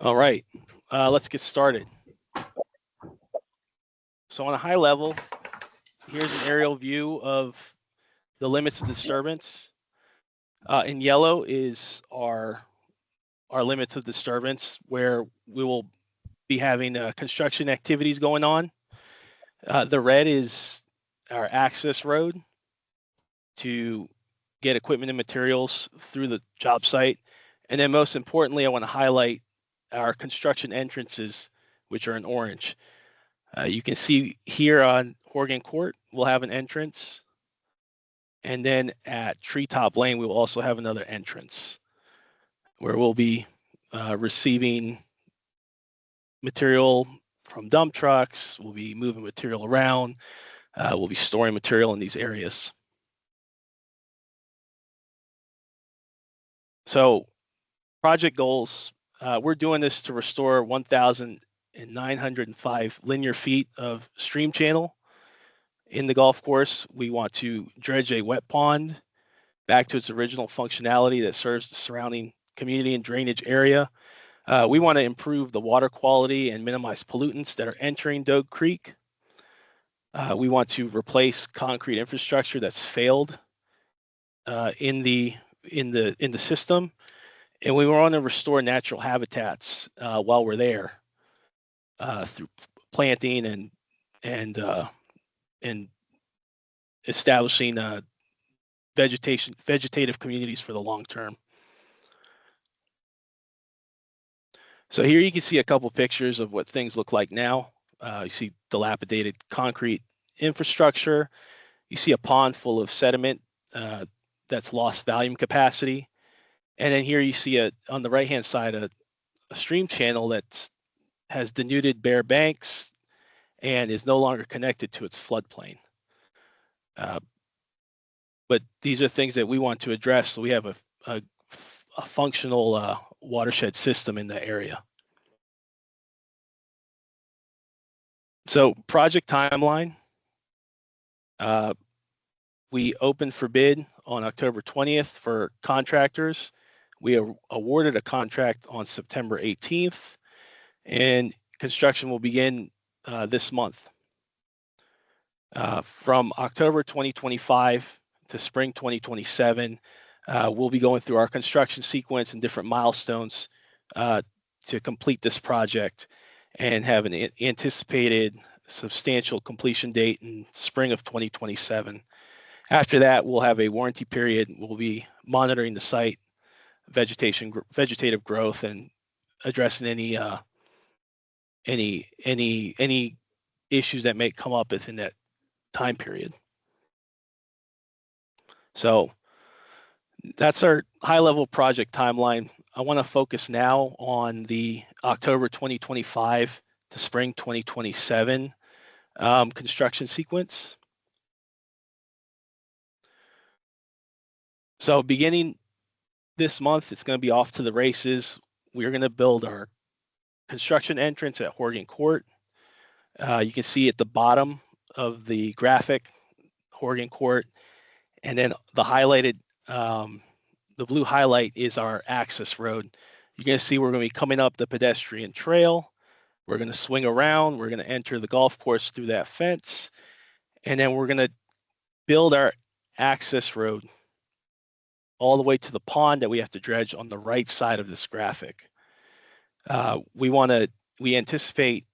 All right, let's get started. So on a high level, here's an aerial view of the limits of disturbance. In yellow is our limits of disturbance, where we will be having construction activities going on. The red is our access road to get equipment and materials through the job site. And then most importantly, I want to highlight our construction entrances, which are in orange. You can see here on Horgan Court, we'll have an entrance. And then at Treetop Lane, we will also have another entrance where we'll be receiving material from dump trucks. We'll be moving material around. We'll be storing material in these areas. So project goals, we're doing this to restore 1,905 linear feet of stream channel in the golf course. We want to dredge a wet pond back to its original functionality that serves the surrounding community and drainage area. We want to improve the water quality and minimize pollutants that are entering Dogue Creek. We want to replace concrete infrastructure that's failed in the system, and we want to restore natural habitats while we're there through planting and establishing vegetative communities for the long term. So here you can see a couple pictures of what things look like now. You see dilapidated concrete infrastructure. You see a pond full of sediment that's lost volume capacity. And then here you see on the right-hand side, a stream channel that has denuded bare banks and is no longer connected to its floodplain. But these are things that we want to address, so we have a functional watershed system in the area. So project timeline. We opened for bid on October 20th for contractors. We awarded a contract on September 18th, and construction will begin this month. From October 2025 to spring 2027, we'll be going through our construction sequence and different milestones to complete this project and have an anticipated substantial completion date in spring of 2027. After that, we'll have a warranty period. We'll be monitoring the site, vegetative growth, and addressing any issues that may come up within that time period. So that's our high-level project timeline. I want to focus now on the October 2025 to spring 2027 construction sequence. So beginning this month, it's going to be off to the races. We're going to build our construction entrance at Horgan Court. You can see at the bottom of the graphic, Horgan Court, and then the highlighted, the blue highlight is our access road. You're going to see we're going to be coming up the pedestrian trail. We're going to swing around. We're going to enter the golf course through that fence, and then we're going to build our access road all the way to the pond that we have to dredge on the right side of this graphic. We anticipate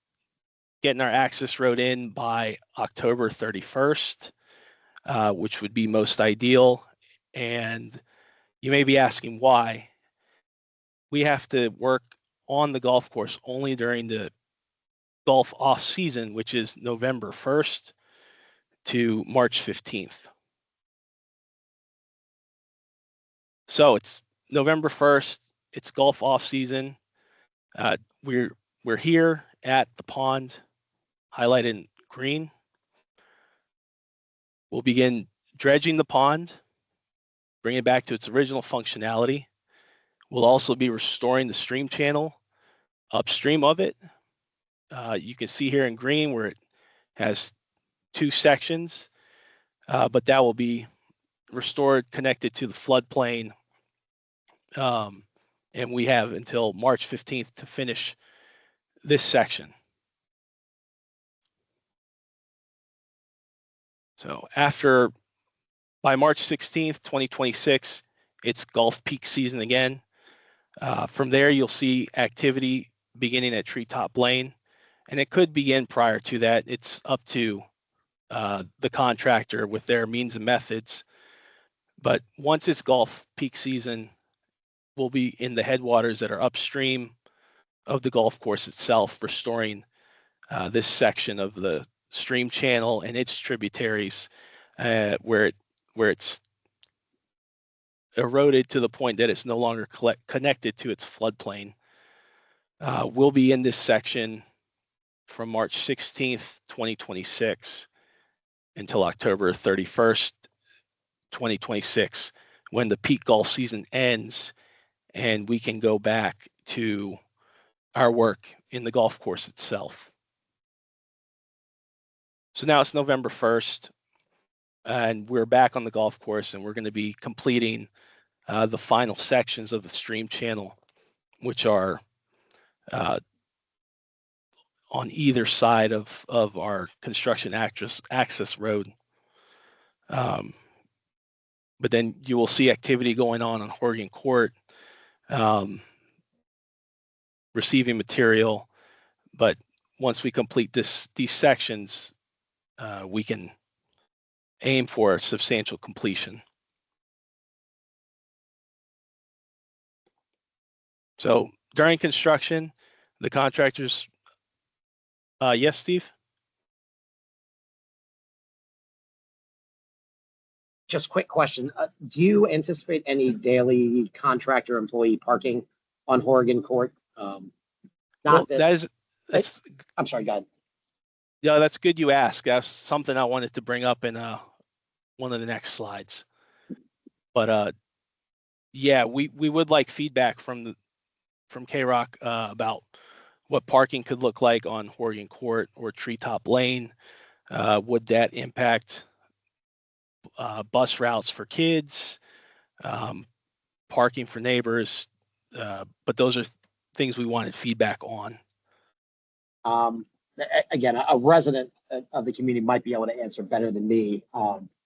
getting our access road in by October 31st, which would be most ideal. And you may be asking why. We have to work on the golf course only during the golf off season, which is November 1st to March 15th. So it's November 1st, it's golf off season. We're here at the pond, highlighted in green. We'll begin dredging the pond, bring it back to its original functionality. We'll also be restoring the stream channel upstream of it. You can see here in green where it has two sections, but that will be restored, connected to the floodplain, and and we have until March 15th to finish this section. So by March 16th, 2026, it's golf peak season again. From there, you'll see activity beginning at Treetop Lane, and it could begin prior to that. It's up to the contractor with their means and methods. But once it's golf peak season, we'll be in the headwaters that are upstream of the golf course itself, restoring this section of the stream channel and its tributaries where it's eroded to the point that it's no longer connected to its floodplain. We'll be in this section from March 16th, 2026 until October 31st, 2026, when the peak golf season ends and we can go back to our work in the golf course itself. So now it's November 1st, and we're back on the golf course, and we're going to be completing the final sections of the stream channel, which are on either side of our construction access road. But then you will see activity going on Horgan Court, receiving material. But once we complete these sections, we can aim for substantial completion. So during construction, the contractors, yes, Steve? Just quick question. Do you anticipate any daily contractor employee parking on Horgan Court? Well, that's I'm sorry, go ahead. Yeah, that's good you ask. That's something I wanted to bring up in one of the next slides. But yeah, we would like feedback from K-Rock about what parking could look like on Horgan Court or Treetop Lane. Would that impact bus routes for kids, parking for neighbors? But those are things we wanted feedback on. Again, a resident of the community might be able to answer better than me.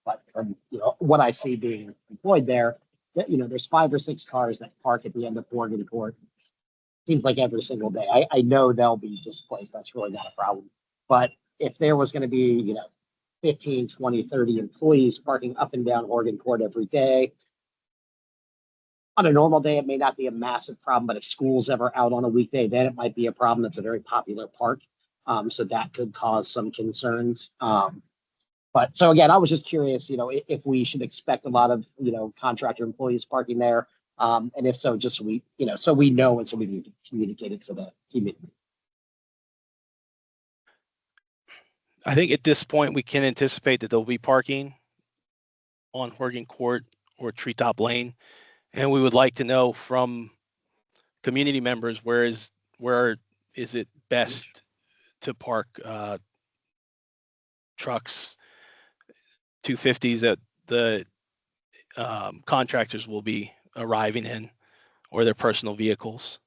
But from what I see being employed there, there's 5 or 6 cars that park at the end of Horgan Court. Seems like every single day. I know they'll be displaced. That's really not a problem. But if there was going to be, 15, 20, 30 employees parking up and down Horgan Court every day, on a normal day, it may not be a massive problem, but if school's ever out on a weekday, then it might be a problem. It's a very popular park. So that could cause some concerns. But so again, I was just curious, if we should expect a lot of, contractor employees parking there. And if so, just so we know, and so we can communicate it to the community. I think at this point we can anticipate that there'll be parking on Horgan Court or Treetop Lane, and we would like to know from community members where is it best to park trucks, 250s that the contractors will be arriving in, or their personal vehicles.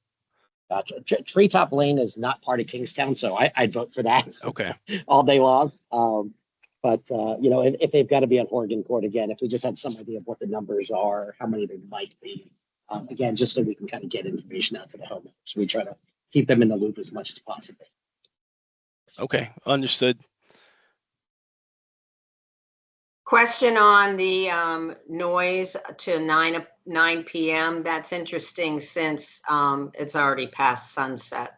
Gotcha. Treetop Lane is not part of Kingstown, so I'd vote for that. Okay. All day long. But if they've got to be on Horgan Court again, if we just had some idea of what the numbers are, how many there might be, again, just so we can kind of get information out to the homeowners. So we try to keep them in the loop as much as possible. Okay, understood. Question on the noise to 9 p.m. That's interesting since it's already past sunset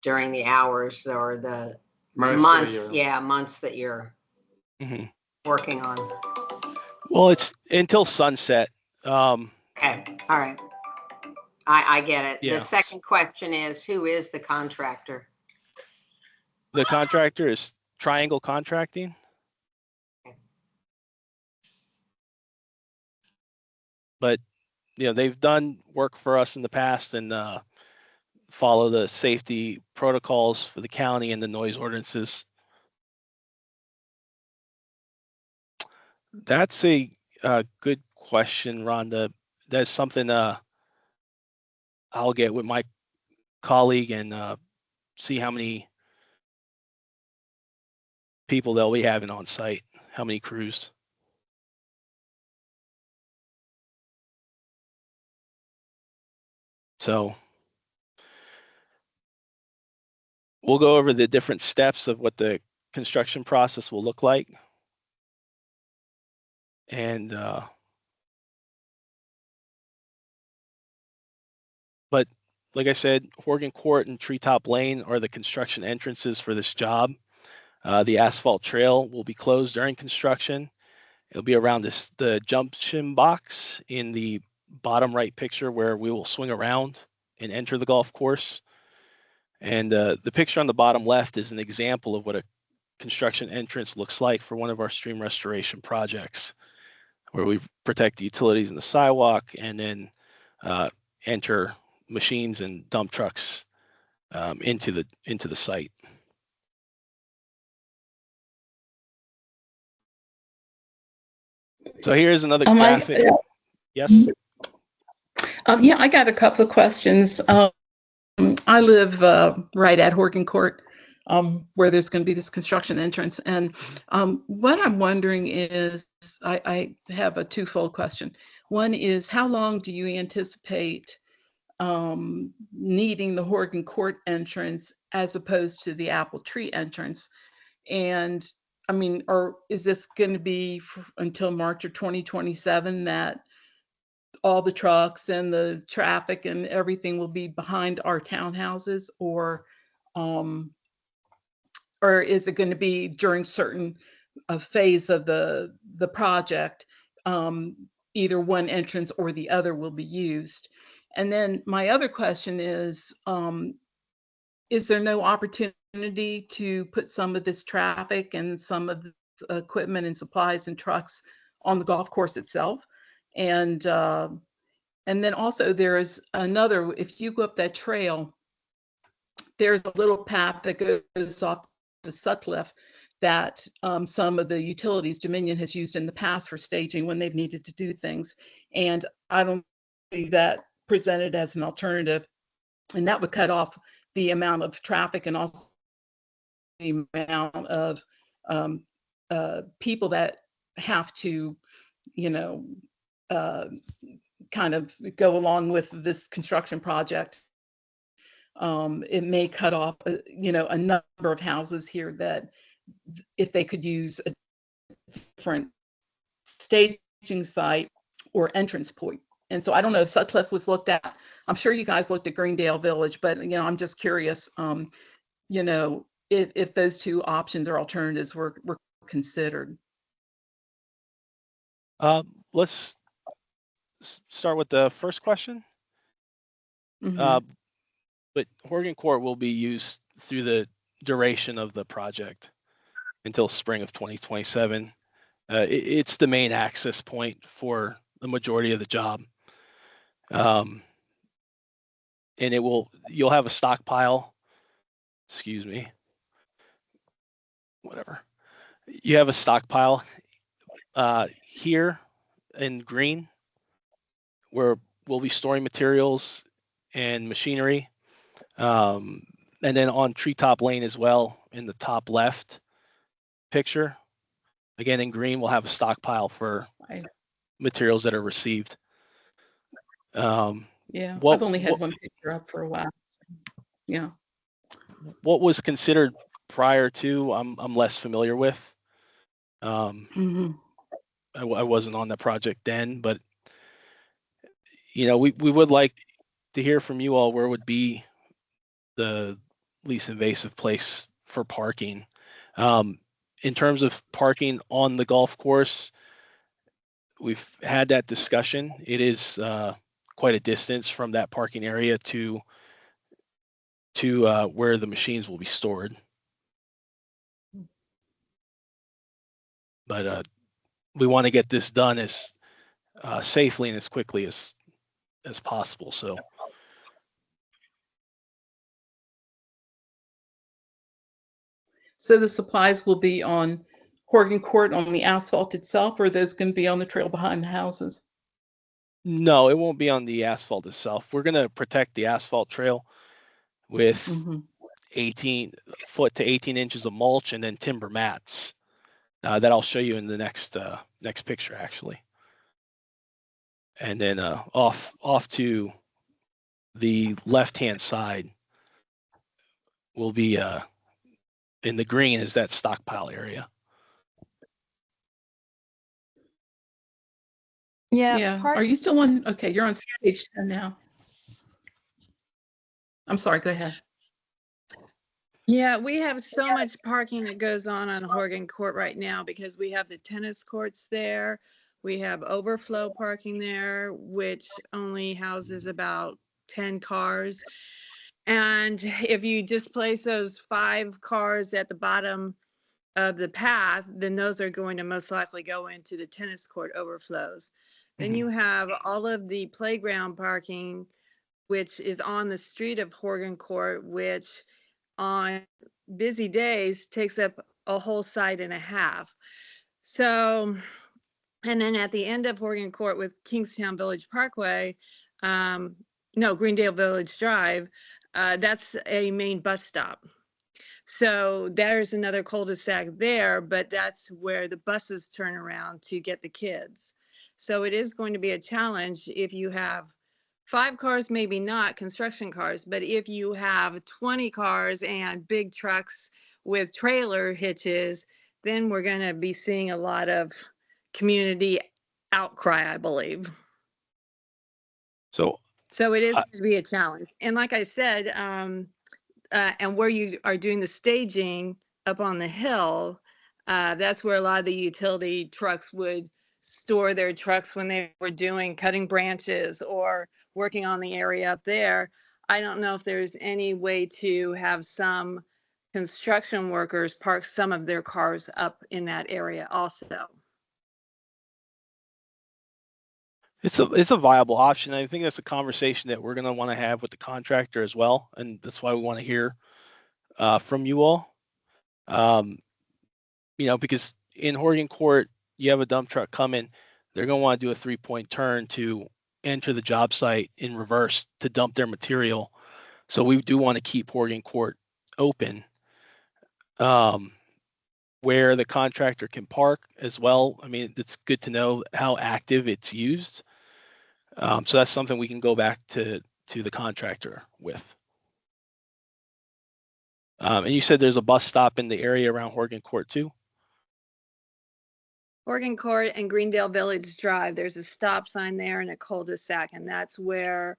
during the hours or the months that you're working on. Well, it's until sunset. Okay, all right. I get it. Yeah. The second question is, who is the contractor? The contractor is Triangle Contracting. But they've done work for us in the past and follow the safety protocols for the county and the noise ordinances. That's a good question, Rhonda. That's something I'll get with my colleague and see how many people they'll be having on site, how many crews. So we'll go over the different steps of what the construction process will look like. And but like I said, Horgan Court and Treetop Lane are the construction entrances for this job. The asphalt trail will be closed during construction. It'll be around the junction box in the bottom right picture where we will swing around and enter the golf course. And the picture on the bottom left is an example of what a construction entrance looks like for one of our stream restoration projects, where we protect the utilities and the sidewalk and then enter machines and dump trucks into the site. So here's another graphic. Yes. Yeah, I got a couple of questions. I live right at Horgan Court, where there's going to be this construction entrance. And what I'm wondering is, I have a twofold question. One is, how long do you anticipate needing the Horgan Court entrance as opposed to the Apple Tree entrance? And I mean, or is this going to be until March of 2027 that all the trucks and the traffic and everything will be behind our townhouses, or is it going to be during certain phase of the project, either one entrance or the other will be used? And then my other question is there no opportunity to put some of this traffic and some of the equipment and supplies and trucks on the golf course itself? And then also there is another, if you go up that trail, there's a little path that goes off the Sutcliffe that some of the utilities Dominion has used in the past for staging when they've needed to do things. And I don't see that presented as an alternative. And that would cut off the amount of traffic and also the amount of people that have to, kind of go along with this construction project. It may cut off, a number of houses here that if they could use a different staging site or entrance point. And so I don't know if Sutcliffe was looked at. I'm sure you guys looked at Greendale Village, but I'm just curious, if those two options or alternatives were considered. Let's start with the first question. Mm-hmm. But Horgan Court will be used through the duration of the project until spring of 2027. It's the main access point for the majority of the job. And you'll have a stockpile, excuse me, whatever. You have a stockpile here in green where we'll be storing materials and machinery. And then on Treetop Lane as well, in the top left picture, again in green, we'll have a stockpile for materials that are received. Yeah, I've only had one picture up for a while. So, yeah. What was considered prior to, I'm less familiar with. I wasn't on that project then, but we would like to hear from you all where would be the least invasive place for parking. In terms of parking on the golf course, we've had that discussion. It is quite a distance from that parking area to where the machines will be stored. But we want to get this done as safely and as quickly as possible. So the supplies will be on Horgan Court on the asphalt itself, or are those going to be on the trail behind the houses? No, it won't be on the asphalt itself. We're going to protect the asphalt trail with Mhm. 18 foot to 18 inches of mulch and then timber mats that I'll show you in the next picture, actually. And then off to the left-hand side will be in the green is that stockpile area. Yeah. Are you still on? Okay, you're on page 10 now. I'm sorry, go ahead. Yeah, we have so much parking that goes on Horgan Court right now because we have the tennis courts there. We have overflow parking there, which only houses about 10 cars. And if you just place those 5 cars at the bottom of the path, then those are going to most likely go into the tennis court overflows. Then you have all of the playground parking, which is on the street of Horgan Court, which on busy days takes up a whole side and a half. So, and then at the end of Horgan Court with Kingstown Village Parkway, no, Greendale Village Drive, that's a main bus stop. So there's another cul-de-sac there, but that's where the buses turn around to get the kids. So it is going to be a challenge if you have 5 cars, maybe not construction cars, but if you have 20 cars and big trucks with trailer hitches, then we're going to be seeing a lot of community outcry, I believe. So it is going to be a challenge. And like I said, and where you are doing the staging up on the hill, that's where a lot of the utility trucks would store their trucks when they were doing cutting branches or working on the area up there. I don't know if there's any way to have some construction workers park some of their cars up in that area also. it's a viable option. I think that's a conversation that we're going to want to have with the contractor as well, and that's why we want to hear from you all. Because in Horgan Court, you have a dump truck coming, they're going to want to do a 3-point turn to enter the job site in reverse to dump their material. So we do want to keep Horgan Court open, where the contractor can park as well. I mean, it's good to know how active it's used. So that's something we can go back to the contractor with. And you said there's a bus stop in the area around Horgan Court too? Horgan Court and Greendale Village Drive, there's a stop sign there and a cul-de-sac, and that's where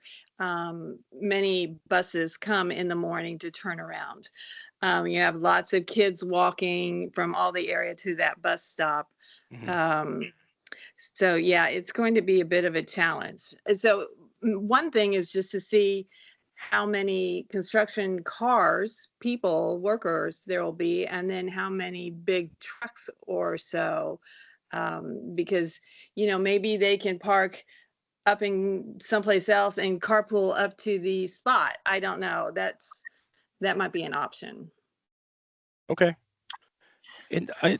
many buses come in the morning to turn around. You have lots of kids walking from all the area to that bus stop. So yeah, it's going to be a bit of a challenge. So one thing is just to see how many construction cars, people, workers there will be, and then how many big trucks or so. Because, maybe they can park up in someplace else and carpool up to the spot. I don't know. That might be an option. Okay. And I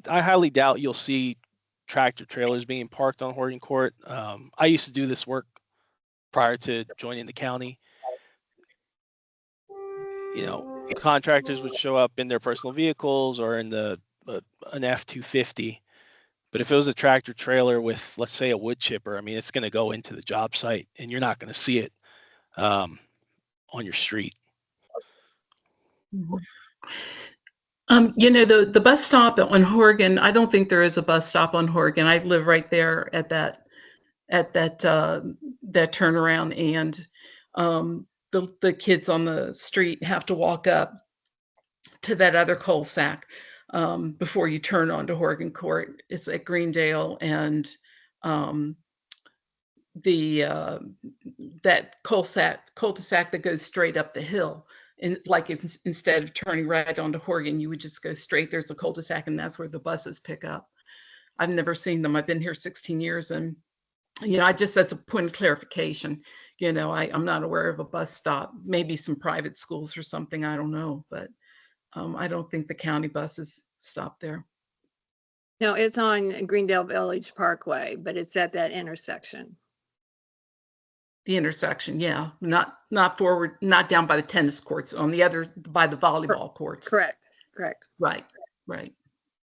highly doubt you'll see tractor trailers being parked on Horgan Court. I used to do this work prior to joining the county. Contractors would show up in their personal vehicles or in an F-250. But if it was a tractor trailer with, let's say, a wood chipper, I mean, it's going to go into the job site and you're not going to see it on your street. The bus stop on Horgan, I don't think there is a bus stop on Horgan. I live right there at that turnaround, and the kids on the street have to walk up to that other cul-de-sac before you turn onto Horgan Court. It's at Greendale, and that cul-de-sac that goes straight up the hill. And like if instead of turning right onto Horgan, you would just go straight. There's a cul-de-sac, and that's where the buses pick up. I've never seen them. I've been here 16 years, and that's a point of clarification. I'm not aware of a bus stop. Maybe some private schools or something. I don't know, but I don't think the county buses stop there. No, it's on Greendale Village Parkway, but it's at that intersection. The intersection, yeah, not forward, not down by the tennis courts, on the other, by the volleyball courts. Correct. Right.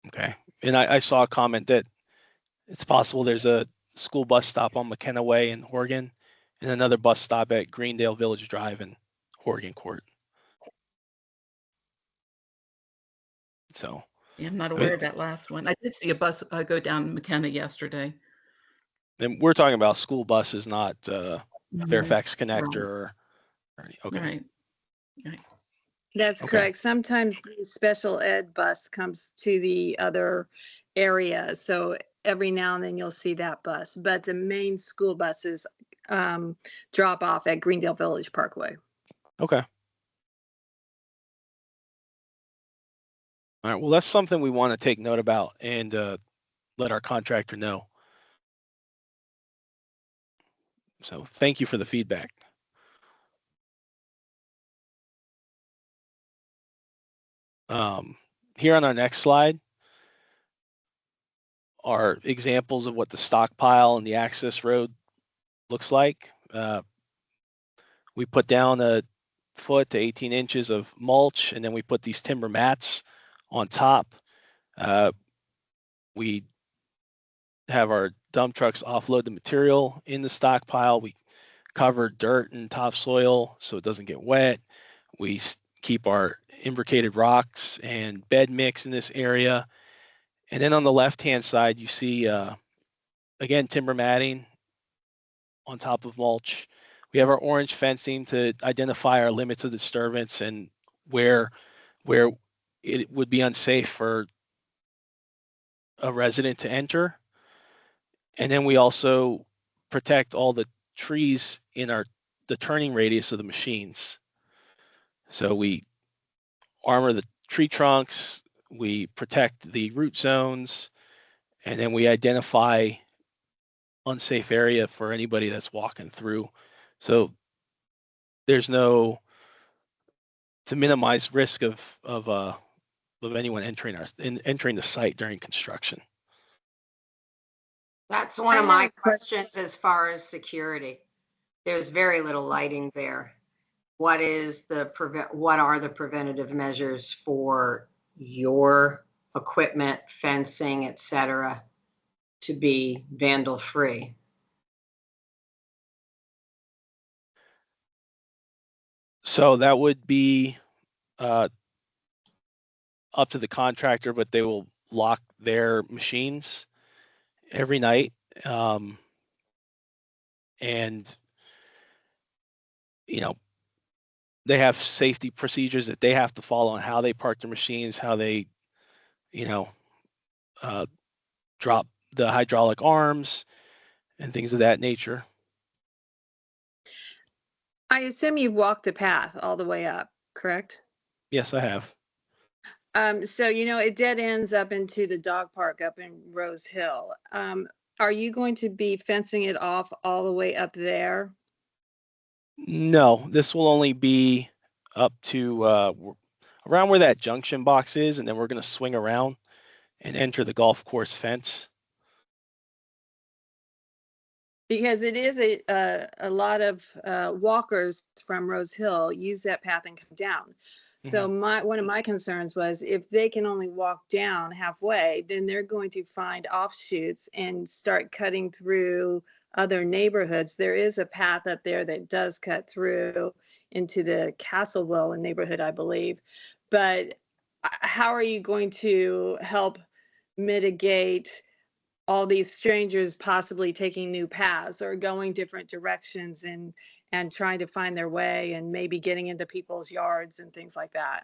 Okay. And I saw a comment that it's possible there's a school bus stop on McKenna Way in Horgan and another bus stop at Greendale Village Drive in Horgan Court. So Yeah, I'm not aware of that last one. I did see a bus go down McKenna yesterday. then we're talking about school buses, not Fairfax Connector or okay. Right. That's Okay. correct. Sometimes the special ed bus comes to the other area. So every now and then you'll see that bus, but the main school buses drop off at Greendale Village Parkway. Okay. All right. Well, that's something we want to take note about and let our contractor know. So thank you for the feedback. Here on our next slide are examples of what the stockpile and the access road looks like. We put down a foot to 18 inches of mulch, and then we put these timber mats on top. We have our dump trucks offload the material in the stockpile. We cover dirt and topsoil so it doesn't get wet. We keep our imbricated rocks and bed mix in this area. And then on the left-hand side, you see, again, timber matting on top of mulch. We have our orange fencing to identify our limits of disturbance and where it would be unsafe for a resident to enter. And then we also protect all the trees in the turning radius of the machines. So we armor the tree trunks, we protect the root zones, and then we identify unsafe area for anybody that's walking through. So there's no, to minimize risk of anyone entering the site during construction. That's one I of have my a question. questions as far as security. There's very little lighting there. What are the preventative measures for your equipment, fencing, et cetera, to be vandal free? So that would be up to the contractor, but they will lock their machines every night. And, you know, they have safety procedures that they have to follow on how they park their machines, how they, drop the hydraulic arms and things of that nature. I assume you've walked the path all the way up, correct? Yes, I have. So, it dead ends up into the dog park up in Rose Hill. Are you going to be fencing it off all the way up there? No, this will only be up to around where that junction box is, and then we're going to swing around and enter the golf course fence. Because it is a lot of walkers from Rose Hill use that path and come down. So one of my concerns was if they can only walk down halfway, then they're going to find offshoots and start cutting through other neighborhoods. There is a path up there that does cut through into the Castleville neighborhood, I believe. But how are you going to help mitigate all these strangers possibly taking new paths or going different directions and trying to find their way and maybe getting into people's yards and things like that?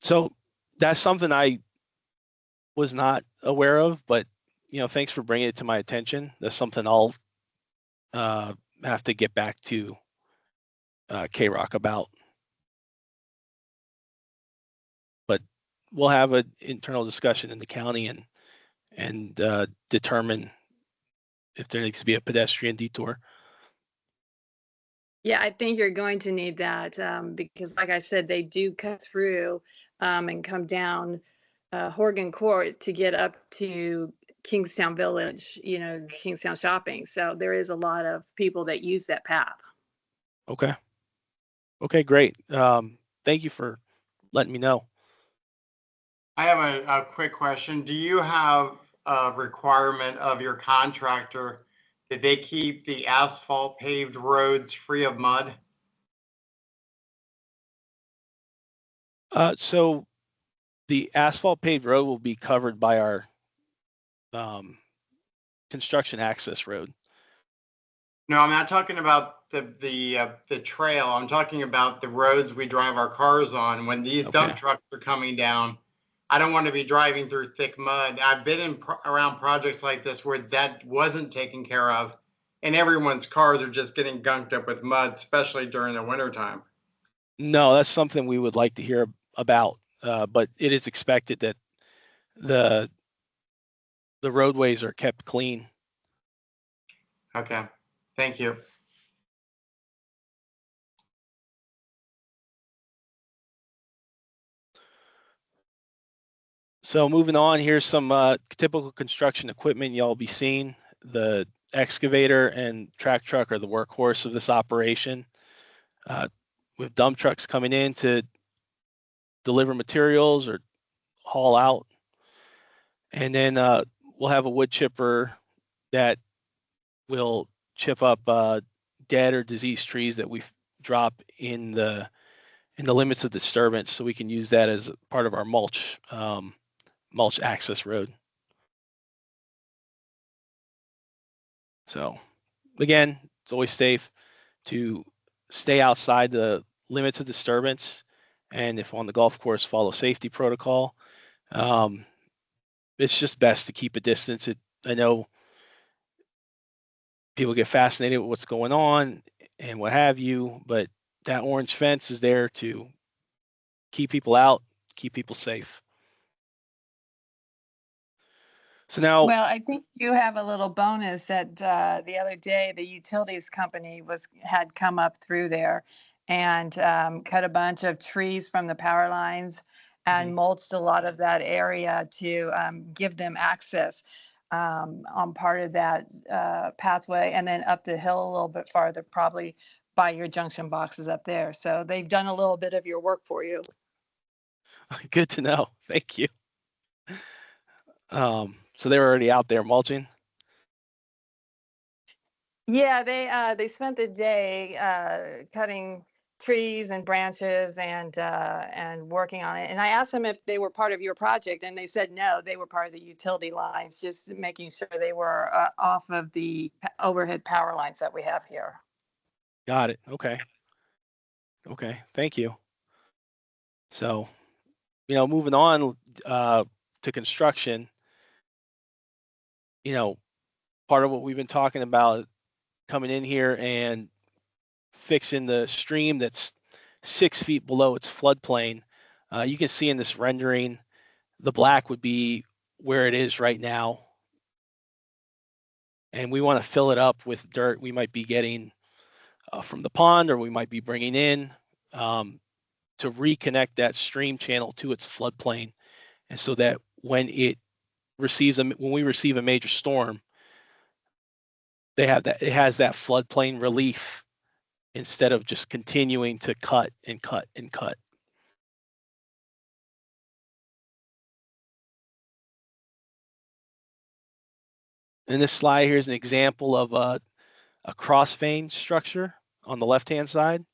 So that's something I was not aware of, but thanks for bringing it to my attention. That's something I'll have to get back to K-Rock about. But we'll have an internal discussion in the county and determine if there needs to be a pedestrian detour. Yeah, I think you're going to need that because, like I said, they do cut through and come down Horgan Court to get up to Kingstown Village, Kingstown Shopping. So there is a lot of people that use that path. Okay. Okay, great. Thank you for letting me know. I have a quick question. Do you have a requirement of your contractor that they keep the asphalt paved roads free of mud? So the asphalt paved road will be covered by our construction access road. No, I'm not talking about the trail. I'm talking about the roads we drive our cars on. When these dump Okay. trucks are coming down, I don't want to be driving through thick mud. I've been around projects like this where that wasn't taken care of, and everyone's cars are just getting gunked up with mud, especially during the wintertime. No, that's something we would like to hear about, but it is expected that the roadways are kept clean. Okay, thank you. So moving on, here's some typical construction equipment y'all be seeing. The excavator and track truck are the workhorse of this operation. With dump trucks coming in to deliver materials or haul out. And then we'll have a wood chipper that will chip up dead or diseased trees that we drop in the limits of disturbance, so we can use that as part of our mulch access road. So again, it's always safe to stay outside the limits of disturbance, and if on the golf course, follow safety protocol. It's just best to keep a distance. I know people get fascinated with what's going on and what have you, but that orange fence is there to keep people out, keep people safe. So now, Well, I think you have a little bonus that the other day the utilities company had come up through there and cut a bunch of trees from the power lines and mulched a lot of that area to give them access on part of that pathway, and then up the hill a little bit farther, probably by your junction boxes up there. So they've done a little bit of your work for you. good to know. Thank you. So they're already out there mulching. Yeah, they spent the day cutting trees and branches and working on it. And I asked them if they were part of your project, and they said no, they were part of the utility lines, just making sure they were off of the overhead power lines that we have here. Got it. Okay. Okay. Thank you. So, moving on to construction, part of what we've been talking about coming in here and fixing the stream that's 6 feet below its floodplain. You can see in this rendering, the black would be where it is right now. And we want to fill it up with dirt we might be getting from the pond, or we might be bringing in to reconnect that stream channel to its floodplain. And so that when we receive a major storm, it has that floodplain relief instead of just continuing to cut and cut and cut. In this slide, here's an example of a cross vein structure on the left-hand side,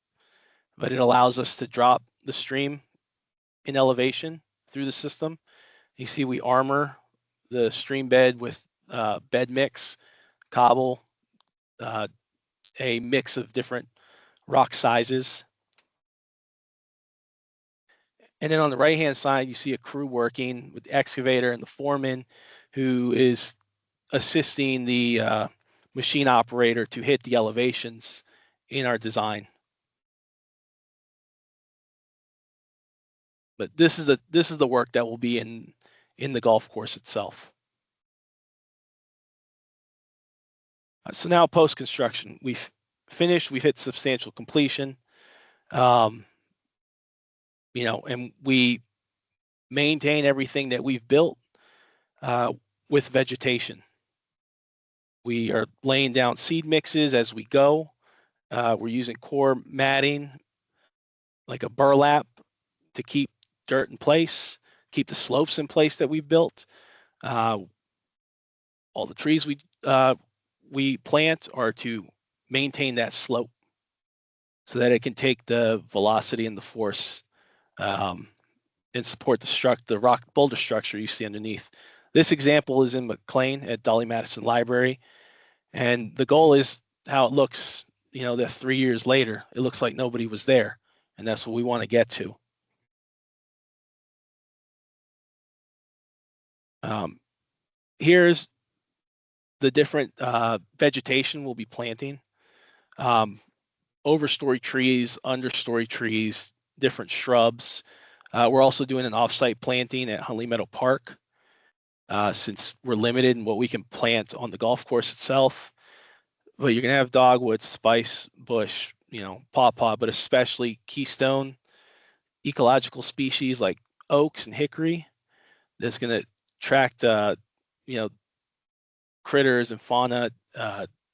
but it allows us to drop the stream in elevation through the system. You see we armor the stream bed with bed mix, cobble, a mix of different rock sizes. And then on the right-hand side, you see a crew working with the excavator and the foreman who is assisting the machine operator to hit the elevations in our design. But this is the work that will be in the golf course itself. So now post-construction, we've finished, we've hit substantial completion. And we maintain everything that we've built with vegetation. We are laying down seed mixes as we go. We're using core matting, like a burlap, to keep dirt in place, keep the slopes in place that we've built. All the trees we plant are to maintain that slope so that it can take the velocity and the force and support the rock boulder structure you see underneath. This example is in McLean at Dolly Madison Library, and the goal is how it looks, that 3 years later, it looks like nobody was there, and that's what we want to get to. Here's the different vegetation we'll be planting. Overstory trees, understory trees, different shrubs. We're also doing an offsite planting at Huntley Meadow Park since we're limited in what we can plant on the golf course itself. But you're going to have dogwood, spice, bush, pawpaw, but especially keystone ecological species like oaks and hickory that's going to attract, critters and fauna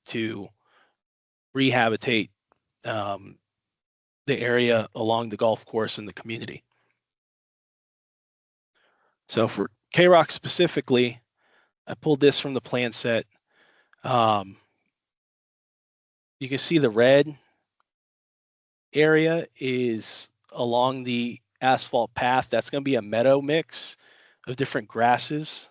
to rehabilitate the area along the golf course and the community. So for K-Rock specifically, I pulled this from the plan set. You can see the red area is along the asphalt path. That's going to be a meadow mix of different grasses.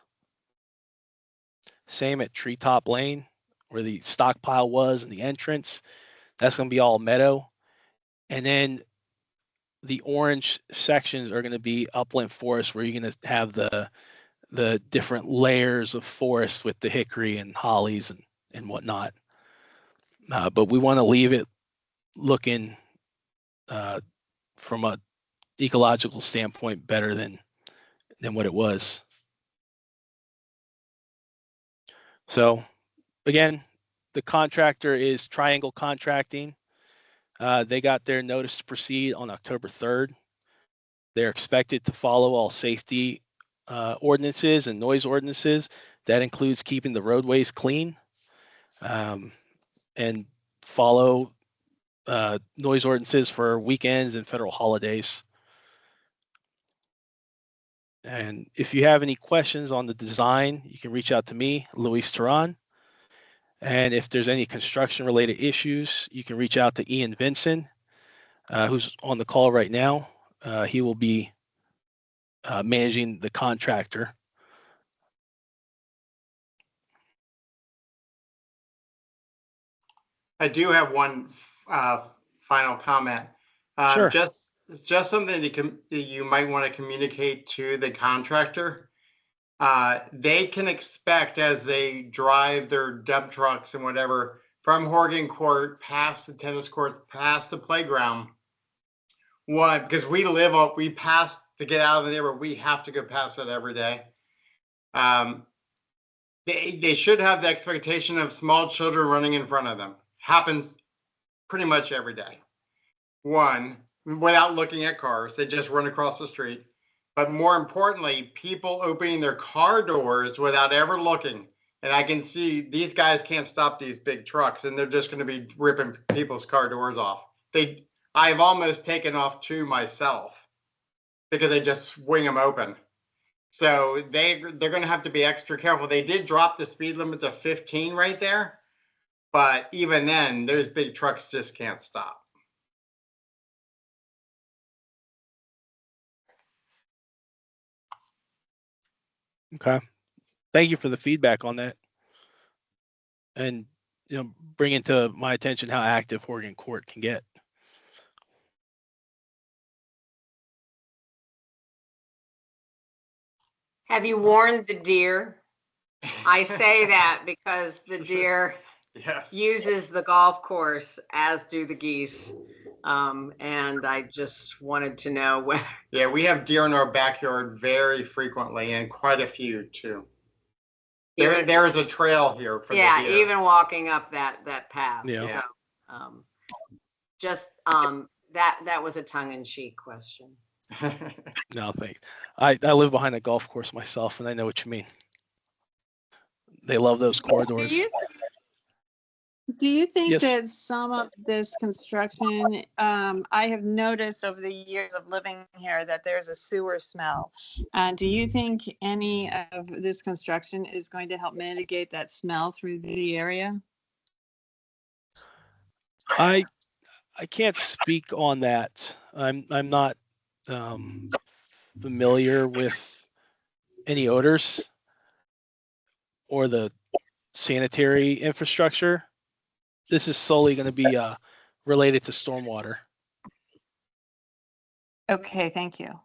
Same at Treetop Lane, where the stockpile was and the entrance. That's going to be all meadow. And then the orange sections are going to be upland forest, where you're going to have the different layers of forest with the hickory and hollies and whatnot. But we want to leave it looking from a ecological standpoint better than what it was. So again, the contractor is Triangle Contracting. They got their notice to proceed on October 3rd. They're expected to follow all safety ordinances and noise ordinances. That includes keeping the roadways clean and follow noise ordinances for weekends and federal holidays. And if you have any questions on the design, you can reach out to me, Luis Terran. And if there's any construction related issues, you can reach out to Ian Vinson, who's on the call right now. He will be managing the contractor. I do have one final comment. Sure. Just something that you might want to communicate to the contractor. They can expect, as they drive their dump trucks and whatever from Horgan Court past the tennis courts, past the playground. One, because we pass to get out of the neighborhood, we have to go past it every day. They should have the expectation of small children running in front of them. Happens pretty much every day. One, without looking at cars, they just run across the street. But more importantly, people opening their car doors without ever looking. And I can see these guys can't stop these big trucks, and they're just going to be ripping people's car doors off. I've almost taken off two myself because they just swing them open. So they're going to have to be extra careful. They did drop the speed limit to 15 right there. But even then, those big trucks just can't stop. Okay. Thank you for the feedback on that. And, bringing to my attention how active Horgan Court can get. Have you warned the deer? I say that because the deer uses the golf course, as do the geese. And I just wanted to know whether. Yeah, we have deer in our backyard very frequently, and quite a few too. There is a trail here for the deer. Even walking up that path. Yeah. So, that was a tongue-in-cheek question. No, thanks. I live behind a golf course myself, and I know what you mean. They love those corridors. Do you think Yes. that some of this construction, I have noticed over the years of living here that there's a sewer smell. Do you think any of this construction is going to help mitigate that smell through the area? I can't speak on that. I'm not familiar with any odors or the sanitary infrastructure. This is solely going to be related to stormwater. Okay, thank you.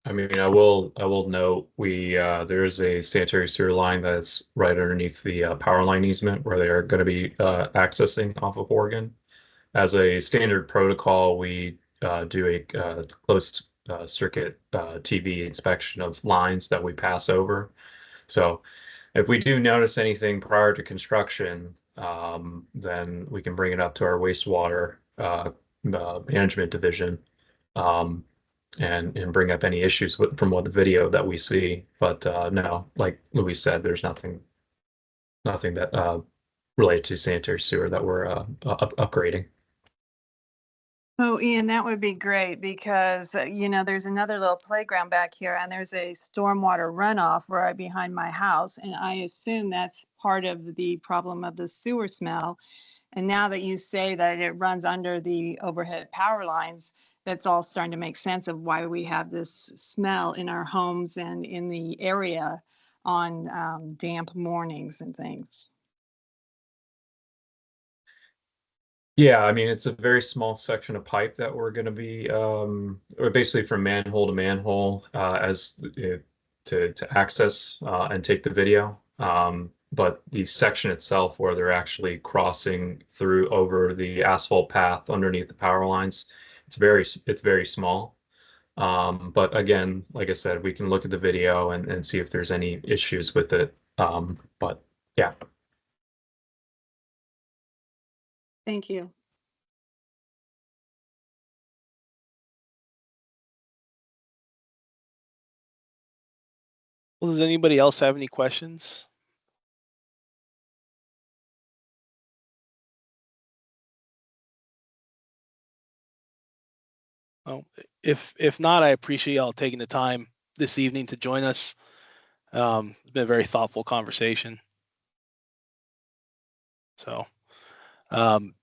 I mean, I will note there's a sanitary sewer line that's right underneath the power line easement where they are going to be accessing off of Oregon. As a standard protocol, we do a closed circuit TV inspection of lines that we pass over. So if we do notice anything prior to construction, then we can bring it up to our wastewater management division. And bring up any issues from what the video that we see. But no, like Louis said, there's nothing that related to sanitary sewer that we're upgrading. Oh, Ian, that would be great because, you know, there's another little playground back here and there's a stormwater runoff right behind my house. And I assume that's part of the problem of the sewer smell. And now that you say that it runs under the overhead power lines, that's all starting to make sense of why we have this smell in our homes and in the area on damp mornings and things. Yeah, I mean, it's a very small section of pipe that we're going to be, or basically from manhole to manhole as to access and take the video. But the section itself where they're actually crossing through over the asphalt path underneath the power lines, it's very small. But again, like I said, we can look at the video and see if there's any issues with it. But yeah. Thank you. Well, does anybody else have any questions? Oh, if not, I appreciate y'all taking the time this evening to join us. It's been a very thoughtful conversation. So, you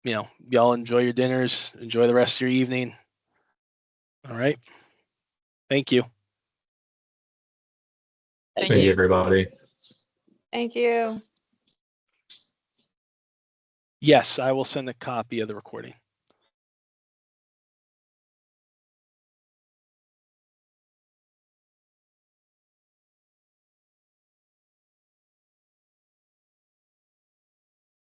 know, y'all enjoy your dinners, enjoy the rest of your evening. All right. Thank you. Thank you, everybody. Thank you. Yes, I will send a copy of the recording.